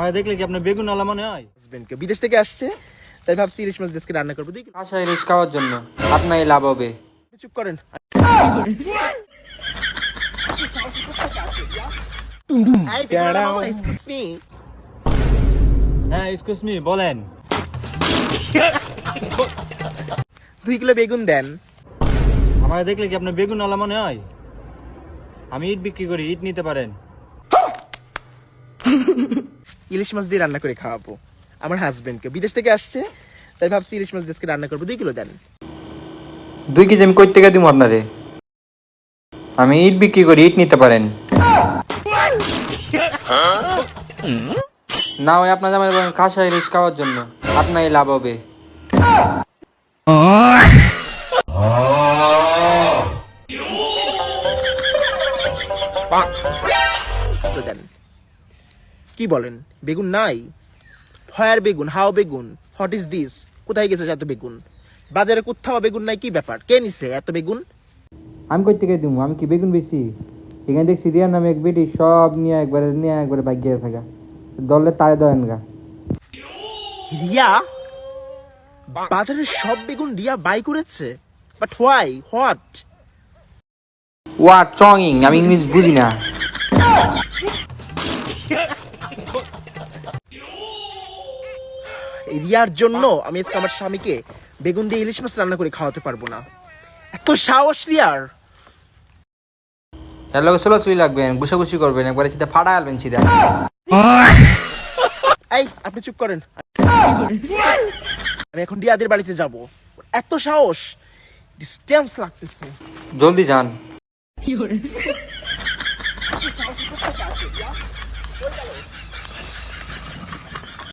ভাই দেখলে কি আপনার বেগুন আলা মনে হয়? হাজবেন্ডকে বিদেশ থেকে আসছে, তাই ভাবছি ইলিশ মাছ দেশকে রান্না করবো। আশা ইলিশ খাওয়ার জন্য আপনার লাভ হবে। চুপ করেন। হ্যাঁ এক্সকিউজ মি, বলেন। 2 কিলো বেগুন দেন। আমার দেখলে কি আপনার বেগুন আলা মনে হয়? আমি ইট বিক্রি করি, ইট নিতে পারেন। ইলিশ মাছ দিয়ে রান্না করে খাওয়াবো আমার হাজবেন্ডকে, বিদেশ থেকে আসছে, তাই ভাবছি ইলিশ মাছ দেশকে রান্না করবো। 2 কিলো দেন। 2 কেজি আমি কই থেকে দিব আপনারে? আমি ইট বিক্রি করি, ইট নিতে পারেন। না ওই আপনার জামাই বলেন খাসা ইলিশ খাওয়ার জন্য আপনার লাভ হবে। দেন। কি বলেন, বেগুন নাই? ফায়ার বেগুন, হাও বেগুন, হোয়াট ইজ দিস? কোথায় গেছে এত বেগুন? বাজারে কোথাও বেগুন নাই, কি ব্যাপার? কে নিছে এত বেগুন? আমি কই থেকে দিব? আমি কি বেগুন বেশি? এখানে দেখছি রিয়ার নামে এক বেটি সব নিয়ে একবারে ভাগ্যে থাকা দলে তারে দেন গা। রিয়া? বাজারে সব বেগুন রিয়া বাই করেছে? But why? হোয়াট? ওয়াট চংইং? আমি ইংলিশ বুঝি না। এই রিয়ার জন্য আমি আজকে আমার স্বামীকে বেগুন দিয়ে ইলিশ মাছ রান্না করে খাওয়াতে পারবো না। এত সাহস রিয়ার! হ্যালো সোলো সুই লাগবেন, গুছাগুছি করবেন, একবারে সিধা ফাড়া আলবেন সিধা। এই আপনি চুপ করেন। আমি এখন রিয়াদের বাড়িতে যাব। এত সাহস! ডিস্টেন্স লাগতেছে। জলদি যান।